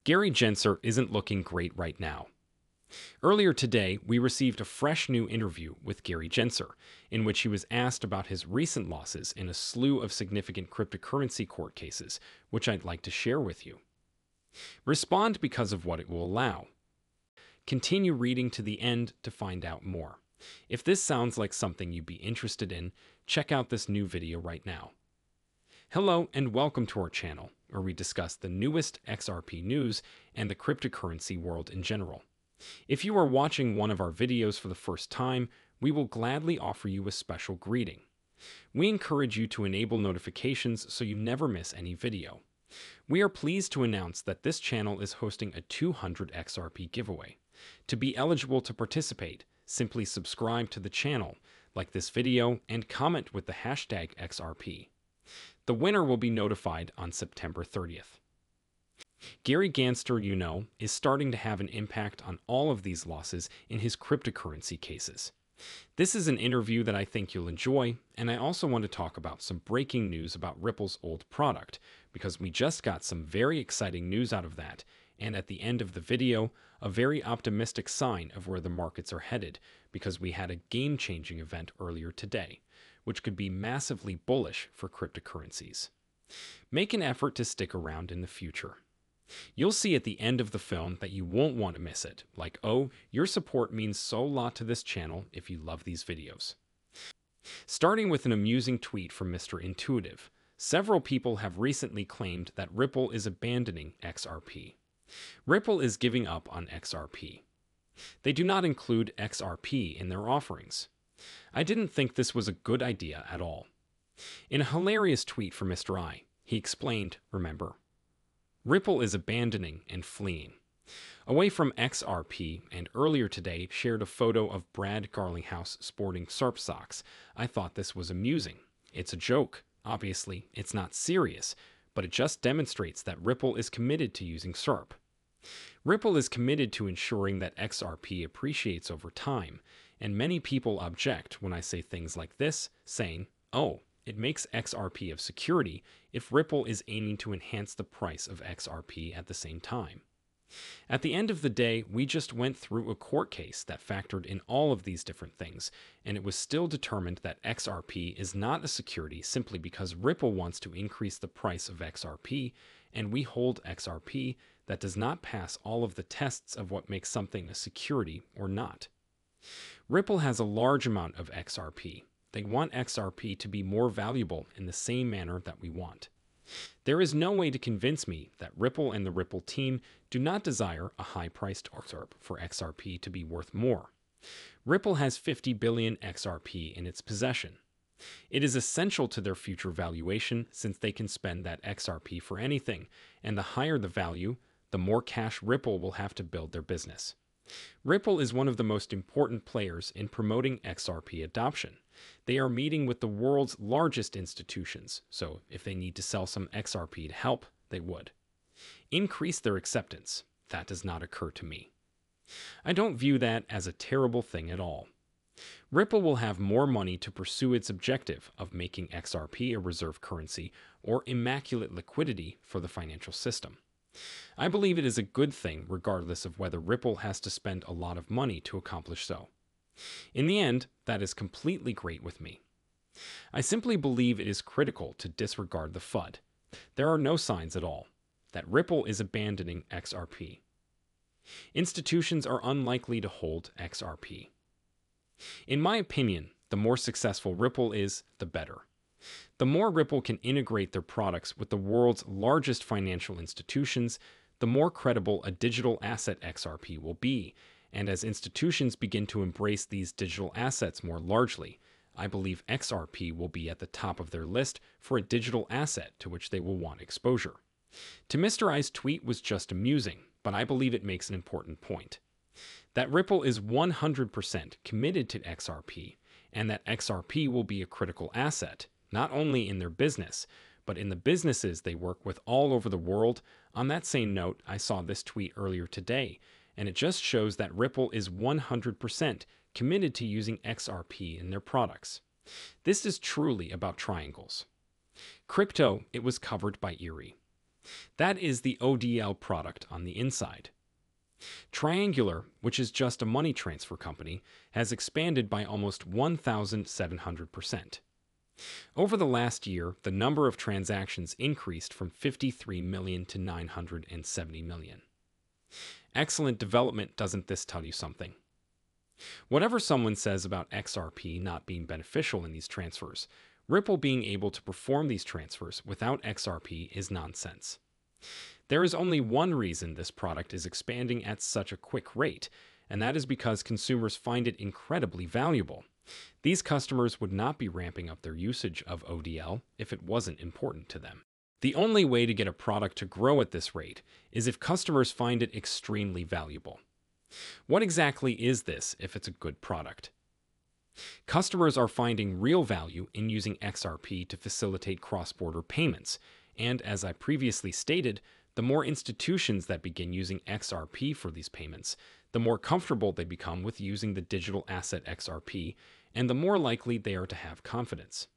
Gary Jensen isn't looking great right now. Earlier today, we received a fresh new interview with Gary Jensen, in which he was asked about his recent losses in a slew of significant cryptocurrency court cases, which I'd like to share with you. Respond because of what it will allow. Continue reading to the end to find out more. If this sounds like something you'd be interested in, check out this new video right now. Hello and welcome to our channel, where we discuss the newest XRP news and the cryptocurrency world in general. If you are watching one of our videos for the first time, we will gladly offer you a special greeting. We encourage you to enable notifications so you never miss any video. We are pleased to announce that this channel is hosting a 200 XRP giveaway. To be eligible to participate, simply subscribe to the channel, like this video, and comment with the hashtag XRP. The winner will be notified on September 30th. Gary Jensen, is starting to have an impact on all of these losses in his cryptocurrency cases. This is an interview that I think you'll enjoy, and I also want to talk about some breaking news about Ripple's old product, because we just got some very exciting news out of that, and at the end of the video, a very optimistic sign of where the markets are headed, because we had a game-changing event earlier today, which could be massively bullish for cryptocurrencies. Make an effort to stick around in the future. You'll see at the end of the film that you won't want to miss it, like, oh, your support means so a lot to this channel if you love these videos. Starting with an amusing tweet from Mr. Intuitive, several people have recently claimed that Ripple is abandoning XRP. Ripple is giving up on XRP. They do not include XRP in their offerings. I didn't think this was a good idea at all. In a hilarious tweet from Mr. I, he explained, remember, Ripple is abandoning and fleeing away from XRP, and earlier today shared a photo of Brad Garlinghouse sporting XRP socks. I thought this was amusing. It's a joke. Obviously, it's not serious, but it just demonstrates that Ripple is committed to using XRP. Ripple is committed to ensuring that XRP appreciates over time, and many people object when I say things like this, saying, oh, it makes XRP of security if Ripple is aiming to enhance the price of XRP at the same time. At the end of the day, we just went through a court case that factored in all of these different things, and it was still determined that XRP is not a security simply because Ripple wants to increase the price of XRP, and we hold XRP that does not pass all of the tests of what makes something a security or not. Ripple has a large amount of XRP. They want XRP to be more valuable in the same manner that we want. There is no way to convince me that Ripple and the Ripple team do not desire a high-priced XRP for XRP to be worth more. Ripple has 50 billion XRP in its possession. It is essential to their future valuation since they can spend that XRP for anything, and the higher the value, the more cash Ripple will have to build their business. Ripple is one of the most important players in promoting XRP adoption. They are meeting with the world's largest institutions, so if they need to sell some XRP to help, they would. Increase their acceptance. That does not occur to me. I don't view that as a terrible thing at all. Ripple will have more money to pursue its objective of making XRP a reserve currency or immaculate liquidity for the financial system. I believe it is a good thing regardless of whether Ripple has to spend a lot of money to accomplish so. In the end, that is completely great with me. I simply believe it is critical to disregard the FUD. There are no signs at all that Ripple is abandoning XRP. Institutions are unlikely to hold XRP. In my opinion, the more successful Ripple is, the better. The more Ripple can integrate their products with the world's largest financial institutions, the more credible a digital asset XRP will be, and as institutions begin to embrace these digital assets more largely, I believe XRP will be at the top of their list for a digital asset to which they will want exposure. To Mr. I's tweet was just amusing, but I believe it makes an important point. That Ripple is 100% committed to XRP, and that XRP will be a critical asset, not only in their business, but in the businesses they work with all over the world. On that same note, I saw this tweet earlier today, and it just shows that Ripple is 100% committed to using XRP in their products. This is truly about triangles. Crypto, it was covered by Erie. That is the ODL product on the inside. Triangular, which is just a money transfer company, has expanded by almost 1,700%. Over the last year, the number of transactions increased from 53 million to 970 million. Excellent development, doesn't this tell you something? Whatever someone says about XRP not being beneficial in these transfers, Ripple being able to perform these transfers without XRP is nonsense. There is only one reason this product is expanding at such a quick rate, and that is because consumers find it incredibly valuable. These customers would not be ramping up their usage of ODL if it wasn't important to them. The only way to get a product to grow at this rate is if customers find it extremely valuable. What exactly is this if it's a good product? Customers are finding real value in using XRP to facilitate cross-border payments, and as I previously stated, the more institutions that begin using XRP for these payments, the more comfortable they become with using the digital asset XRP, and the more likely they are to have confidence.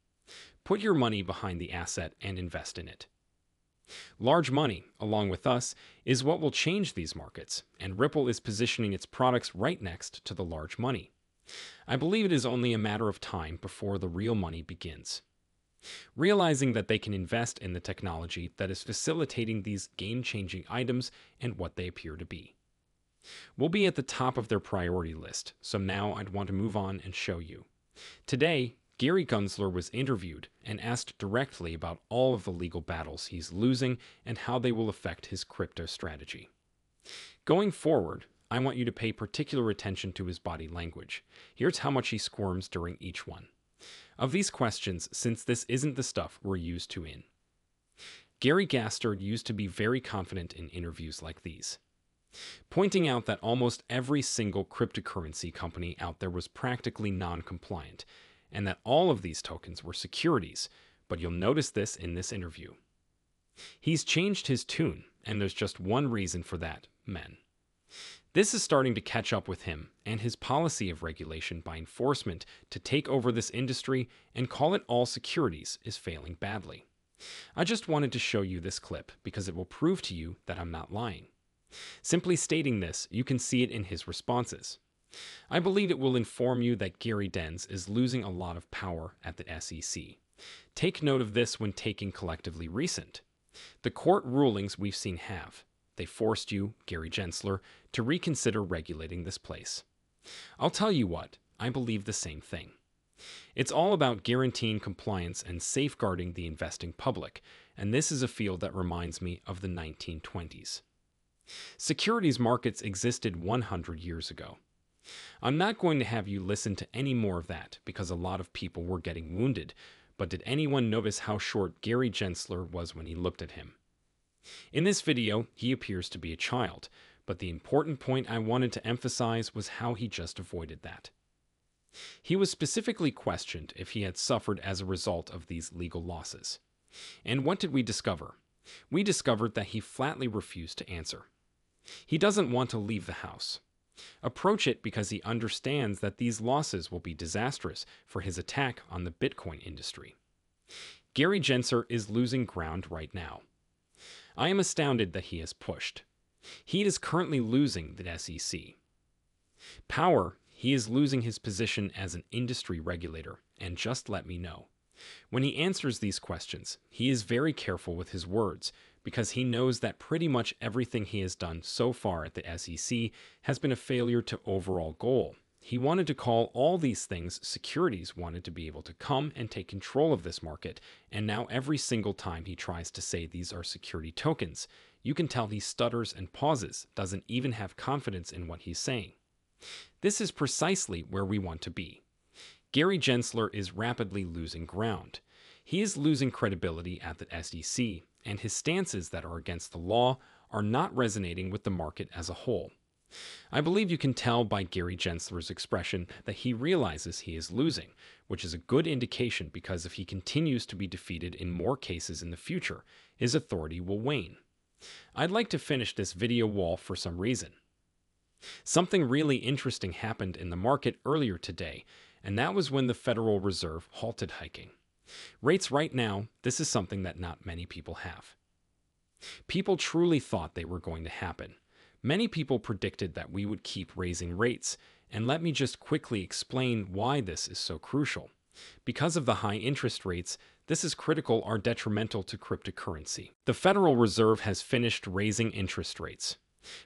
Put your money behind the asset and invest in it. Large money, along with us, is what will change these markets, and Ripple is positioning its products right next to the large money. I believe it is only a matter of time before the real money begins. Realizing that they can invest in the technology that is facilitating these game-changing items and what they appear to be. We'll be at the top of their priority list, so now I'd want to move on and show you. Today, Gary Gensler was interviewed and asked directly about all of the legal battles he's losing and how they will affect his crypto strategy. Going forward, I want you to pay particular attention to his body language. Here's how much he squirms during each one of these questions, since this isn't the stuff we're used to in. Gary Gensler used to be very confident in interviews like these, pointing out that almost every single cryptocurrency company out there was practically non-compliant, and that all of these tokens were securities, but you'll notice this in this interview. He's changed his tune, and there's just one reason for that: men. This is starting to catch up with him and his policy of regulation by enforcement to take over this industry and call it all securities is failing badly. I just wanted to show you this clip because it will prove to you that I'm not lying. Simply stating this, you can see it in his responses. I believe it will inform you that Gary Gensler is losing a lot of power at the SEC. Take note of this when taking collectively recent. The court rulings we've seen have. They forced you, Gary Gensler, to reconsider regulating this place. I'll tell you what, I believe the same thing. It's all about guaranteeing compliance and safeguarding the investing public, and this is a field that reminds me of the 1920s. Securities markets existed 100 years ago. I'm not going to have you listen to any more of that because a lot of people were getting wounded, but did anyone notice how short Gary Gensler was when he looked at him? In this video, he appears to be a child, but the important point I wanted to emphasize was how he just avoided that. He was specifically questioned if he had suffered as a result of these legal losses. And what did we discover? We discovered that he flatly refused to answer. He doesn't want to leave the house. Approach it because he understands that these losses will be disastrous for his attack on the Bitcoin industry. Gary Gensler is losing ground right now. I am astounded that he has pushed. He is currently losing the SEC. Power, he is losing his position as an industry regulator, and just let me know. When he answers these questions, he is very careful with his words because he knows that pretty much everything he has done so far at the SEC has been a failure to overall goal. He wanted to call all these things securities, wanted to be able to come and take control of this market, and now every single time he tries to say these are security tokens, you can tell he stutters and pauses, doesn't even have confidence in what he's saying. This is precisely where we want to be. Gary Gensler is rapidly losing ground. He is losing credibility at the SEC, and his stances that are against the law are not resonating with the market as a whole. I believe you can tell by Gary Gensler's expression that he realizes he is losing, which is a good indication because if he continues to be defeated in more cases in the future, his authority will wane. I'd like to finish this video wall for some reason. Something really interesting happened in the market earlier today, and that was when the Federal Reserve halted hiking rates right now. This is something that not many people have. People truly thought they were going to happen. Many people predicted that we would keep raising rates, and let me just quickly explain why this is so crucial. Because of the high interest rates, this is critical or detrimental to cryptocurrency. The Federal Reserve has finished raising interest rates.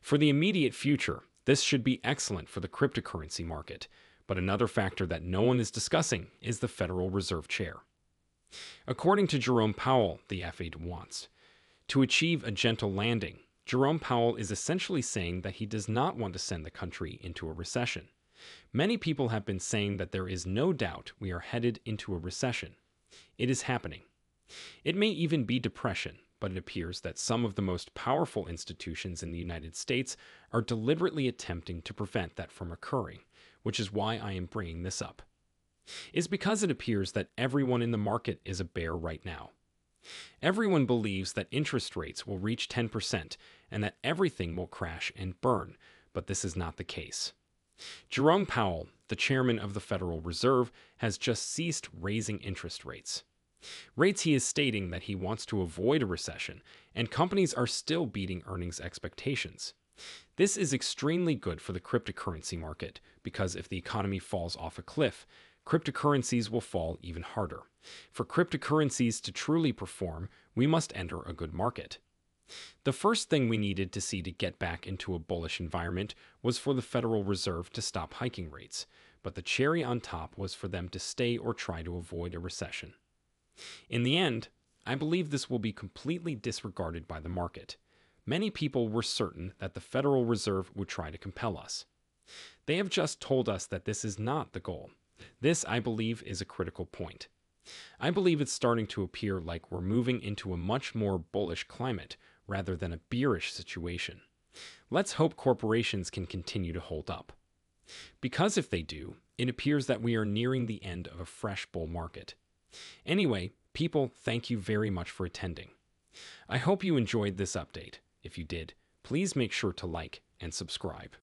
For the immediate future, this should be excellent for the cryptocurrency market. But another factor that no one is discussing is the Federal Reserve Chair. According to Jerome Powell, the F8 wants to achieve a gentle landing. Jerome Powell is essentially saying that he does not want to send the country into a recession. Many people have been saying that there is no doubt we are headed into a recession. It is happening. It may even be depression, but it appears that some of the most powerful institutions in the United States are deliberately attempting to prevent that from occurring, which is why I am bringing this up. It's because it appears that everyone in the market is a bear right now. Everyone believes that interest rates will reach 10% and that everything will crash and burn, but this is not the case. Jerome Powell, the chairman of the Federal Reserve, has just ceased raising interest rates. Rates he is stating that he wants to avoid a recession, and companies are still beating earnings expectations. This is extremely good for the cryptocurrency market because if the economy falls off a cliff, cryptocurrencies will fall even harder. For cryptocurrencies to truly perform, we must enter a good market. The first thing we needed to see to get back into a bullish environment was for the Federal Reserve to stop hiking rates, but the cherry on top was for them to stay or try to avoid a recession. In the end, I believe this will be completely disregarded by the market. Many people were certain that the Federal Reserve would try to compel us. They have just told us that this is not the goal. This, I believe, is a critical point. I believe it's starting to appear like we're moving into a much more bullish climate rather than a bearish situation. Let's hope corporations can continue to hold up. Because if they do, it appears that we are nearing the end of a fresh bull market. Anyway, people, thank you very much for attending. I hope you enjoyed this update. If you did, please make sure to like and subscribe.